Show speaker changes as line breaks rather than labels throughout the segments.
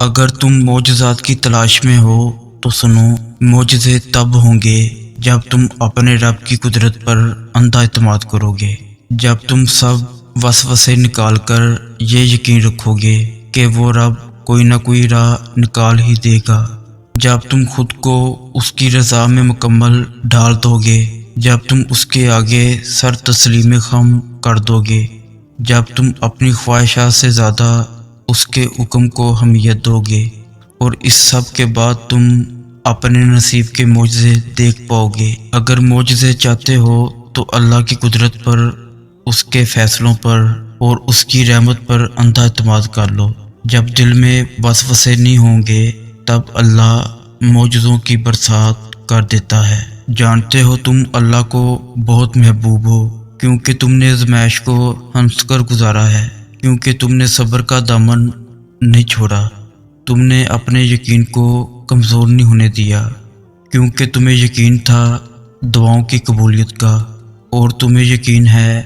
اگر تم معجزات کی تلاش میں ہو تو سنو، معجزے تب ہوں گے جب تم اپنے رب کی قدرت پر اندھا اعتماد کرو گے، جب تم سب وسوسے نکال کر یہ یقین رکھو گے کہ وہ رب کوئی نہ کوئی راہ نکال ہی دے گا، جب تم خود کو اس کی رضا میں مکمل ڈال دو گے، جب تم اس کے آگے سر تسلیم خم کر دو گے، جب تم اپنی خواہشات سے زیادہ اس کے حکم کو اہمیت دو گے، اور اس سب کے بعد تم اپنے نصیب کے معجزے دیکھ پاؤ گے۔ اگر معجزے چاہتے ہو تو اللہ کی قدرت پر، اس کے فیصلوں پر اور اس کی رحمت پر اندھا اعتماد کر لو۔ جب دل میں وسوسے نہیں ہوں گے تب اللہ معجزوں کی برسات کر دیتا ہے۔ جانتے ہو تم اللہ کو بہت محبوب ہو کیونکہ تم نے آزمائش کو ہنس کر گزارا ہے، کیونکہ تم نے صبر کا دامن نہیں چھوڑا، تم نے اپنے یقین کو کمزور نہیں ہونے دیا، کیونکہ تمہیں یقین تھا دعاؤں کی قبولیت کا، اور تمہیں یقین ہے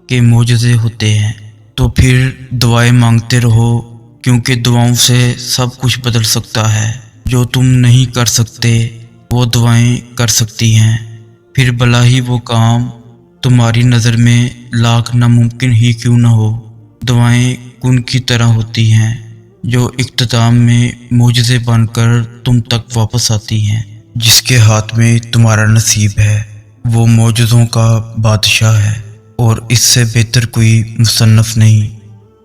کہ معجزے ہوتے ہیں۔ تو پھر دعائیں مانگتے رہو، کیونکہ دعاؤں سے سب کچھ بدل سکتا ہے۔ جو تم نہیں کر سکتے وہ دعائیں کر سکتی ہیں، پھر بھلا ہی وہ کام تمہاری نظر میں لاکھ ناممکن ہی کیوں نہ ہو۔ دعائیں کن کی طرح ہوتی ہیں جو اختتام میں معجزے بن کر تم تک واپس آتی ہیں۔ جس کے ہاتھ میں تمہارا نصیب ہے وہ معجزوں کا بادشاہ ہے، اور اس سے بہتر کوئی مصنف نہیں۔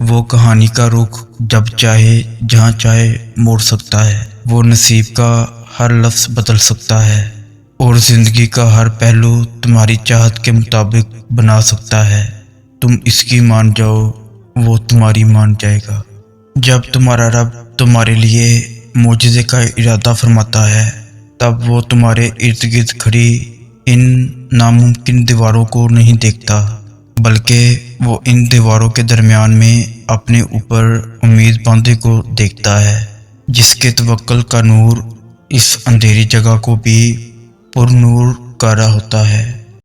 وہ کہانی کا رخ جب چاہے جہاں چاہے موڑ سکتا ہے، وہ نصیب کا ہر لفظ بدل سکتا ہے، اور زندگی کا ہر پہلو تمہاری چاہت کے مطابق بنا سکتا ہے۔ تم اس کی مان جاؤ، وہ تمہاری مان جائے گا۔ جب تمہارا رب تمہارے لیے معجزے کا ارادہ فرماتا ہے تب وہ تمہارے ارد گرد کھڑی ان ناممکن دیواروں کو نہیں دیکھتا، بلکہ وہ ان دیواروں کے درمیان میں اپنے اوپر امید باندھے کو دیکھتا ہے، جس کے توکل کا نور اس اندھیری جگہ کو بھی پر نور کر رہا ہوتا ہے۔